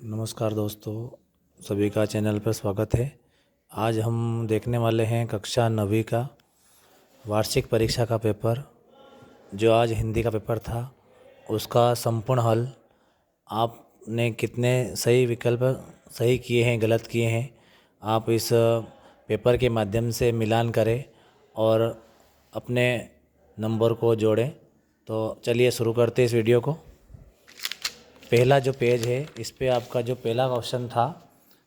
नमस्कार दोस्तों, सभी का चैनल पर स्वागत है। आज हम देखने वाले हैं कक्षा 9वीं का वार्षिक परीक्षा का पेपर। जो आज हिंदी का पेपर था उसका संपूर्ण हल, आपने कितने सही विकल्प सही किए हैं, गलत किए हैं, आप इस पेपर के माध्यम से मिलान करें और अपने नंबर को जोड़ें। तो चलिए शुरू करते हैं इस वीडियो को। पहला जो पेज है, इस पे आपका जो पहला क्वेश्चन था,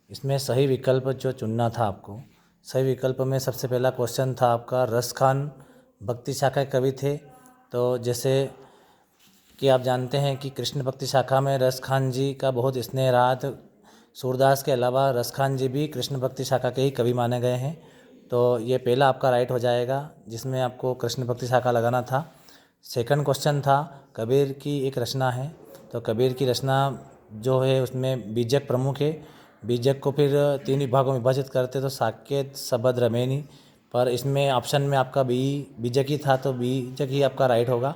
इसमें सही विकल्प जो चुनना था आपको। सही विकल्प में सबसे पहला क्वेश्चन था आपका, रस खान भक्ति शाखा के कवि थे। तो जैसे कि आप जानते हैं कि कृष्ण भक्ति शाखा में रस खान जी का बहुत स्नेह रहा, तो सूरदास के अलावा रस खान जी भी कृष्ण भक्ति शाखा के ही कवि माने गए हैं। तो ये पहला आपका राइट हो जाएगा, जिसमें आपको कृष्ण भक्ति शाखा लगाना था। सेकंड क्वेश्चन था, कबीर की एक रचना है। तो कबीर की रचना जो है उसमें बीजक प्रमुख है। बीजक को फिर 3 विभागों में विभाजित करते तो साकेत, सबद, रमेनी, पर इसमें ऑप्शन में आपका बीजक ही था, तो बीजक ही आपका राइट होगा।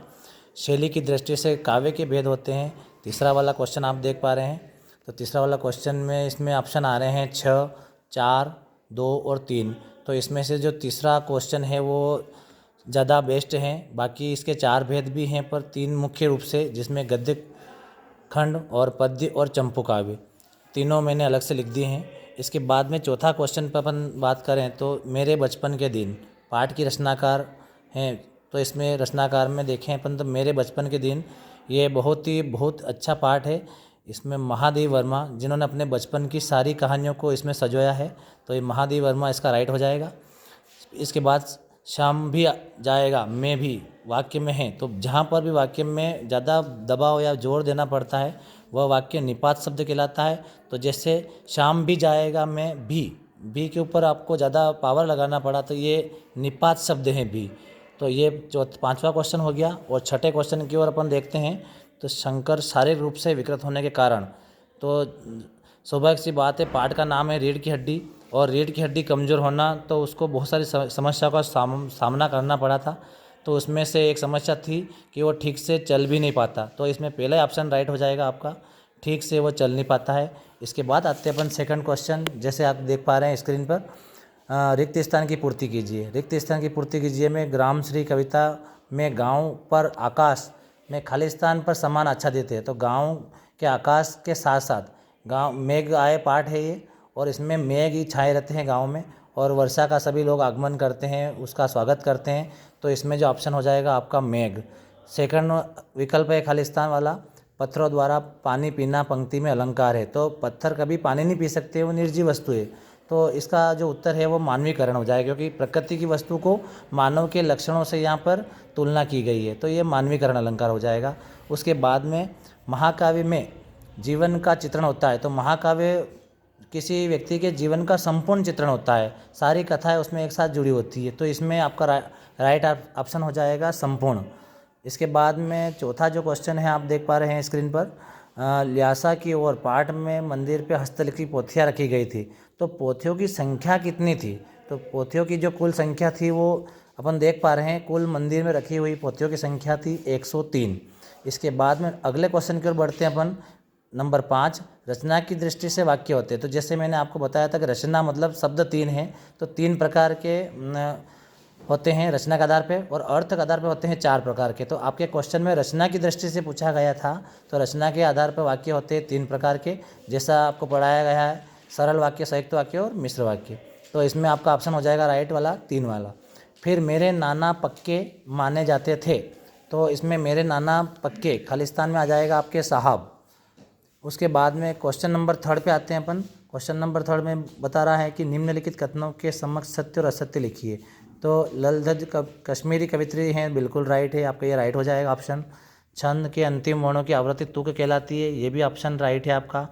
शैली की दृष्टि से काव्य के भेद होते हैं। तीसरा वाला क्वेश्चन आप देख पा रहे हैं। तो तीसरा वाला क्वेश्चन में इसमें ऑप्शन आ रहे हैं 6, 4, 2 और 3। तो इसमें से जो तीसरा क्वेश्चन है वो ज़्यादा बेस्ट है। बाकी इसके 4 भेद भी हैं, पर 3 मुख्य रूप से, जिसमें गद्य खंड और पद्य और चंपू काव्य, तीनों मैंने अलग से लिख दिए हैं। इसके बाद में चौथा क्वेश्चन पर अपन बात करें तो मेरे बचपन के दिन पाठ की रचनाकार हैं। तो इसमें रचनाकार में देखें अपन तो मेरे बचपन के दिन, ये बहुत अच्छा पाठ है। इसमें महादेव वर्मा, जिन्होंने अपने बचपन की सारी कहानियों को इसमें सजोया है, तो ये महादेव वर्मा इसका राइट हो जाएगा। इसके बाद शाम भी जाएगा, मैं भी वाक्य में है। तो जहाँ पर भी वाक्य में ज़्यादा दबाव या जोर देना पड़ता है वह वाक्य निपात शब्द कहलाता है। तो जैसे शाम भी जाएगा, मैं भी के ऊपर आपको ज़्यादा पावर लगाना पड़ा, तो ये निपात शब्द है भी। तो ये पांचवा क्वेश्चन हो गया। और छठे क्वेश्चन की ओर अपन देखते हैं। तो शंकर शारीरिक रूप से विकृत होने के कारण, तो स्वाभाविक सी बात है, पाठ का नाम है रीढ़ की हड्डी, और रीढ़ की हड्डी कमज़ोर होना, तो उसको बहुत सारी समस्याओं का सामना करना पड़ा था। तो उसमें से एक समस्या थी कि वो ठीक से चल भी नहीं पाता। तो इसमें पहला ही ऑप्शन राइट हो जाएगा आपका, ठीक से वो चल नहीं पाता है। इसके बाद आते हैं अपन सेकंड क्वेश्चन। जैसे आप देख पा रहे हैं स्क्रीन पर, रिक्त स्थान की पूर्ति कीजिए। रिक्त स्थान की पूर्ति कीजिए में ग्राम श्री कविता में गाँव पर आकाश में खाली स्थान पर समान अच्छा देते हैं। तो गाँव के आकाश के साथ साथ गाँव मेघ आए पाठ है ये, और इसमें मेघ ही छाए रहते हैं गाँव में, और वर्षा का सभी लोग आगमन करते हैं, उसका स्वागत करते हैं। तो इसमें जो ऑप्शन हो जाएगा आपका मेघ। सेकंड विकल्प है खालिस्तान वाला, पत्थरों द्वारा पानी पीना पंक्ति में अलंकार है। तो पत्थर कभी पानी नहीं पी सकते, वो निर्जीव वस्तु है। तो इसका जो उत्तर है वो मानवीकरण हो जाएगा, क्योंकि प्रकृति की वस्तु को मानव के लक्षणों से यहाँ पर तुलना की गई है, तो ये मानवीकरण अलंकार हो जाएगा। उसके बाद में महाकाव्य में जीवन का चित्रण होता है। तो महाकाव्य किसी व्यक्ति के जीवन का संपूर्ण चित्रण होता है, सारी कथाएं उसमें एक साथ जुड़ी होती है। तो इसमें आपका राइट ऑप्शन हो जाएगा संपूर्ण। इसके बाद में चौथा जो क्वेश्चन है आप देख पा रहे हैं स्क्रीन पर, ल्यासा की ओर पाठ में मंदिर पे हस्तलिखित पोथियाँ रखी गई थी। तो पोथियों की संख्या कितनी थी? तो पोथियों की जो कुल संख्या थी वो अपन देख पा रहे हैं, कुल मंदिर में रखी हुई पोथियों की संख्या थी 103। इसके बाद में अगले क्वेश्चन की ओर बढ़ते हैं अपन। नंबर 5, रचना की दृष्टि से वाक्य होते हैं। तो जैसे मैंने आपको बताया था कि रचना मतलब शब्द 3 हैं, तो 3 प्रकार के होते हैं रचना के आधार पे, और अर्थ के आधार पे होते हैं 4 प्रकार के। तो आपके क्वेश्चन में रचना की दृष्टि से पूछा गया था, तो रचना के आधार पर वाक्य होते हैं 3 प्रकार के, जैसा आपको पढ़ाया गया है, सरल वाक्य, संयुक्त वाक्य और मिश्र वाक्य। तो इसमें आपका ऑप्शन हो जाएगा राइट वाला 3 वाला। फिर मेरे नाना पक्के माने जाते थे। तो इसमें मेरे नाना पक्के खालिस्तान में आ जाएगा आपके साहब। उसके बाद में क्वेश्चन नंबर 3 पे आते हैं अपन। क्वेश्चन नंबर 3 में बता रहा है कि निम्नलिखित कथनों के समक्ष सत्य और असत्य लिखिए। तो ललधज कश्मीरी कवित्री हैं, बिल्कुल राइट है आपका, ये राइट हो जाएगा ऑप्शन। छंद के अंतिम वर्णों की आवृत्ति तुक कहलाती है, ये भी ऑप्शन राइट है आपका।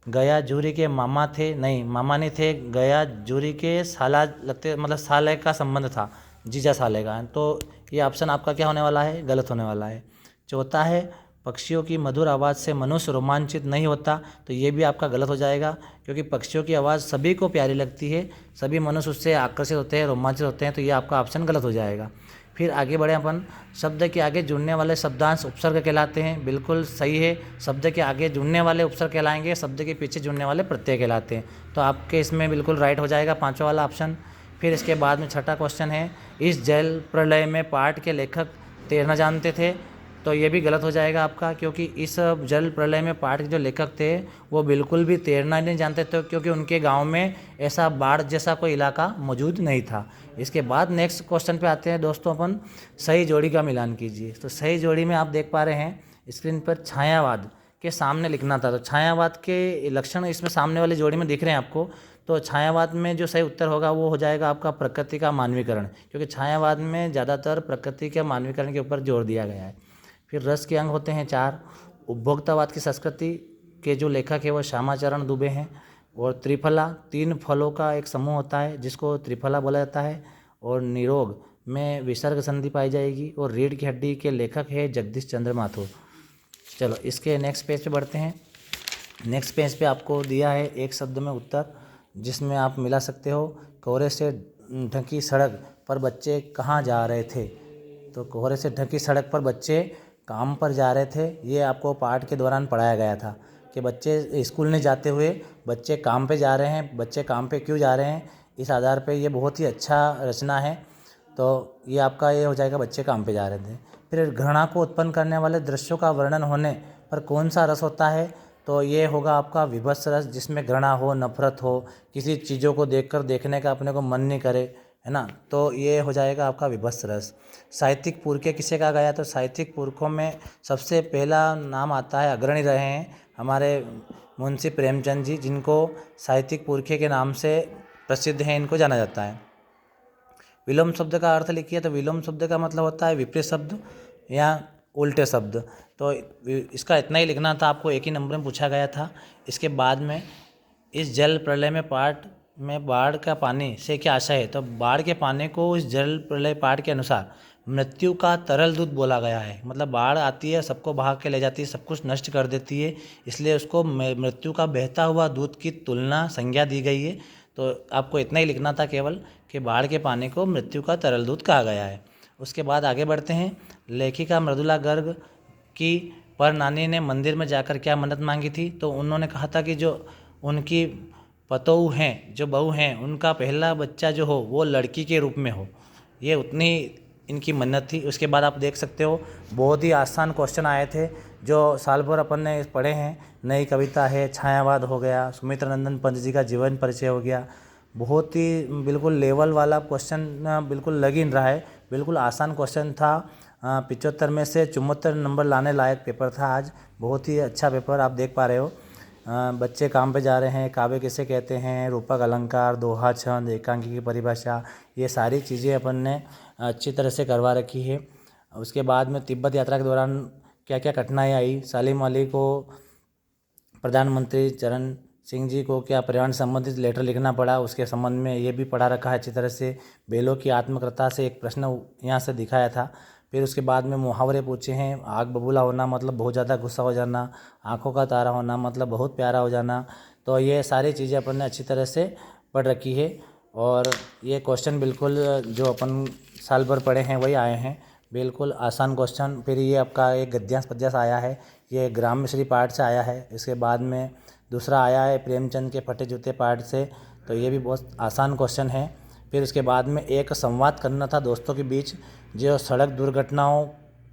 गया जूरी के मामा थे, नहीं मामा नहीं थे, गया जूरी के साला लगते, मतलब साले का संबंध था, जीजा साले का। तो ये ऑप्शन आपका क्या होने वाला है? गलत होने वाला है। चौथा है पक्षियों की मधुर आवाज़ से मनुष्य रोमांचित नहीं होता। तो ये भी आपका गलत हो जाएगा, क्योंकि पक्षियों की आवाज़ सभी को प्यारी लगती है, सभी मनुष्य उससे आकर्षित होते हैं, रोमांचित होते हैं। तो ये आपका ऑप्शन गलत हो जाएगा। फिर आगे बढ़े अपन, शब्द के आगे जुड़ने वाले शब्दांश उपसर्ग कहलाते हैं, बिल्कुल सही है। शब्द के आगे जुड़ने वाले उपसर्ग कहलाएंगे, शब्द के पीछे जुड़ने वाले प्रत्यय कहलाते हैं। तो आपके इसमें बिल्कुल राइट हो जाएगा पाँचवा वाला ऑप्शन। फिर इसके बाद में छठा क्वेश्चन है, इस जल प्रलय में पाठ के लेखक तैरना जानते थे। तो ये भी गलत हो जाएगा आपका, क्योंकि इस जल प्रलय में पाठ के जो लेखक थे वो बिल्कुल भी तैरना नहीं जानते थे, क्योंकि उनके गांव में ऐसा बाढ़ जैसा कोई इलाका मौजूद नहीं था। इसके बाद नेक्स्ट क्वेश्चन पे आते हैं दोस्तों, अपन सही जोड़ी का मिलान कीजिए। तो सही जोड़ी में आप देख पा रहे हैं स्क्रीन पर छायावाद के सामने लिखना था। तो छायावाद के लक्षण इसमें सामने वाली जोड़ी में दिख रहे हैं आपको। तो छायावाद में जो सही उत्तर होगा वो हो जाएगा आपका प्रकृति का मानवीकरण, क्योंकि छायावाद में ज़्यादातर प्रकृति के मानवीकरण के ऊपर जोर दिया गया है। फिर रस के अंग होते हैं 4। उपभोक्तावाद की संस्कृति के जो लेखक है वो श्यामाचरण दुबे हैं। और त्रिफला, 3 फलों का एक समूह होता है जिसको त्रिफला बोला जाता है। और निरोग में विसर्ग संधि पाई जाएगी। और रीढ़ की हड्डी के लेखक है जगदीश चंद्र माथुर। चलो इसके नेक्स्ट पेज पे बढ़ते हैं। नेक्स्ट पेज पे आपको दिया है एक शब्द में उत्तर, जिसमें आप मिला सकते हो, कोहरे से ढकी सड़क पर बच्चे कहाँ जा रहे थे। तो कोहरे से ढकी सड़क पर बच्चे काम पर जा रहे थे। ये आपको पाठ के दौरान पढ़ाया गया था कि बच्चे स्कूल नहीं जाते हुए बच्चे काम पे जा रहे हैं। बच्चे काम पे क्यों जा रहे हैं, इस आधार पे ये बहुत ही अच्छा रचना है। तो ये आपका ये हो जाएगा, बच्चे काम पे जा रहे थे। फिर घृणा को उत्पन्न करने वाले दृश्यों का वर्णन होने पर कौन सा रस होता है। तो ये होगा आपका विभत्स रस, जिसमें घृणा हो, नफरत हो, किसी चीज़ों को देखकर देखने का अपने को मन नहीं करे, है ना। तो ये हो जाएगा आपका विभत्स रस। साहित्यिक पुरखे किसे कहा गया। तो साहित्यिक पुरखों में सबसे पहला नाम आता है, अग्रणी रहे हैं हमारे मुंशी प्रेमचंद जी, जिनको साहित्यिक पुरखे के नाम से प्रसिद्ध हैं, इनको जाना जाता है। विलोम शब्द का अर्थ लिखिए। तो विलोम शब्द का मतलब होता है विपरीत शब्द या उल्टे शब्द। तो इसका इतना ही लिखना था आपको, एक ही नंबर में पूछा गया था। इसके बाद में इस जल प्रलय में पाठ में बाढ़ का पानी से क्या आशय है। तो बाढ़ के पानी को इस जल प्रलय पाठ के अनुसार मृत्यु का तरल दूध बोला गया है। मतलब बाढ़ आती है, सबको बहा के ले जाती है, सब कुछ नष्ट कर देती है, इसलिए उसको मृत्यु का बहता हुआ दूध की तुलना संज्ञा दी गई है। तो आपको इतना ही लिखना था केवल कि बाढ़ के पानी को मृत्यु का तरल दूध कहा गया है। उसके बाद आगे बढ़ते हैं। लेखिका मृदुला गर्ग की पर नानी ने मंदिर में जाकर क्या मन्नत मांगी थी। तो उन्होंने कहा था कि जो उनकी पतोहू हैं, जो बहू हैं, उनका पहला बच्चा जो हो वो लड़की के रूप में हो, ये उतनी इनकी मन्नत थी। उसके बाद आप देख सकते हो बहुत ही आसान क्वेश्चन आए थे जो साल भर अपन ने पढ़े हैं। नई कविता है, छायावाद हो गया, सुमित्रा नंदन पंत जी का जीवन परिचय हो गया। बहुत ही बिल्कुल लेवल वाला क्वेश्चन बिल्कुल लग ही नहीं रहा है, बिल्कुल आसान क्वेश्चन था। 75 में से 74 नंबर लाने लायक पेपर था आज। बहुत ही अच्छा पेपर आप देख पा रहे हो। बच्चे काम पे जा रहे हैं, काव्य किसे कहते हैं, रूपक अलंकार, दोहा, छंद, एकांकी की परिभाषा, ये सारी चीज़ें अपन ने अच्छी तरह से करवा रखी है। उसके बाद में तिब्बत यात्रा के दौरान क्या क्या कठिनाई आई, सलीम अली को प्रधानमंत्री चरण सिंह जी को क्या पर्यावरण संबंधित लेटर लिखना पड़ा, उसके संबंध में ये भी पढ़ा रखा है अच्छी तरह से। बेलों की आत्मकथा से एक प्रश्न यहाँ से दिखाया था। फिर उसके बाद में मुहावरे पूछे हैं। आग बबूला होना मतलब बहुत ज़्यादा गुस्सा हो जाना, आंखों का तारा होना मतलब बहुत प्यारा हो जाना। तो ये सारी चीज़ें अपन ने अच्छी तरह से पढ़ रखी है। और ये क्वेश्चन बिल्कुल जो अपन साल भर पढ़े हैं वही आए हैं, बिल्कुल आसान क्वेश्चन। फिर ये आपका एक गद्यांश पद्यांश आया है, ये ग्राम्य श्री पाठ से आया है। इसके बाद में दूसरा आया है प्रेमचंद के फटे जूते पाठ से, तो ये भी बहुत आसान क्वेश्चन है। फिर उसके बाद में एक संवाद करना था दोस्तों के बीच, जो सड़क दुर्घटनाओं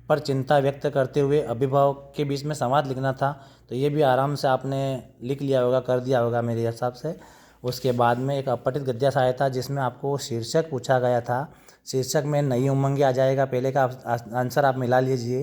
पर चिंता व्यक्त करते हुए अभिभावक के बीच में संवाद लिखना था। तो ये भी आराम से आपने लिख लिया होगा, कर दिया होगा मेरे हिसाब से। उसके बाद में एक अपठित गद्यांश आया था जिसमें आपको शीर्षक पूछा गया था। शीर्षक में नई उमंगे आ जाएगा, पहले का आंसर आप मिला लीजिए।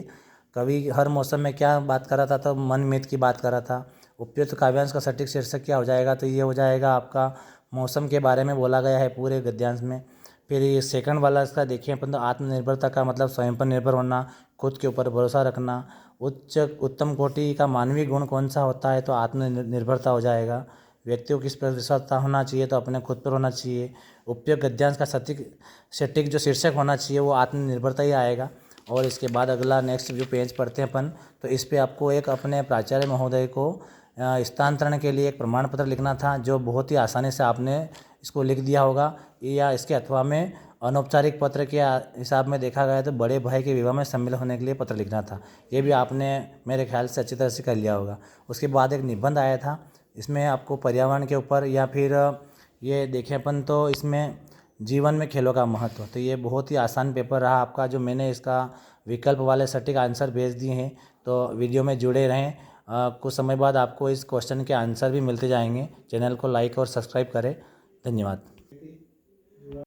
कवि हर मौसम में क्या बात कर रहा था, तो मन मीत की बात कर रहा था। उपयुक्त काव्यांश का सटीक शीर्षक क्या हो जाएगा, तो ये हो जाएगा आपका मौसम के बारे में बोला गया है पूरे गद्यांश में। फिर ये सेकंड वाला इसका देखिए अपन, तो आत्मनिर्भरता का मतलब स्वयं पर निर्भर होना, खुद के ऊपर भरोसा रखना। उत्तम कोटि का मानवीय गुण कौन सा होता है, तो आत्मनिर्भरता हो जाएगा। व्यक्तियों की किस पर विश्वास होना चाहिए, तो अपने खुद पर होना चाहिए। उपयुक्त गद्यांश का सटीक जो शीर्षक होना चाहिए वो आत्मनिर्भरता ही आएगा। और इसके बाद अगला नेक्स्ट जो पेज पढ़ते हैं अपन, तो इस पे आपको एक अपने प्राचार्य महोदय को स्थानांतरण के लिए एक प्रमाण पत्र लिखना था, जो बहुत ही आसानी से आपने इसको लिख दिया होगा, या इसके अथवा में अनौपचारिक पत्र के हिसाब में देखा गया तो बड़े भाई के विवाह में शामिल होने के लिए पत्र लिखना था। ये भी आपने मेरे ख्याल से अच्छी तरह से कर लिया होगा। उसके बाद एक निबंध आया था, इसमें आपको पर्यावरण के ऊपर या फिर ये देखें अपन तो इसमें जीवन में खेलों का महत्व। तो ये बहुत ही आसान पेपर रहा आपका, जो मैंने इसका विकल्प वाले सटीक आंसर भेज दिए हैं। तो वीडियो में जुड़े रहें, कुछ समय बाद आपको इस क्वेश्चन के आंसर भी मिलते जाएंगे। चैनल को लाइक और सब्सक्राइब करें। धन्यवाद।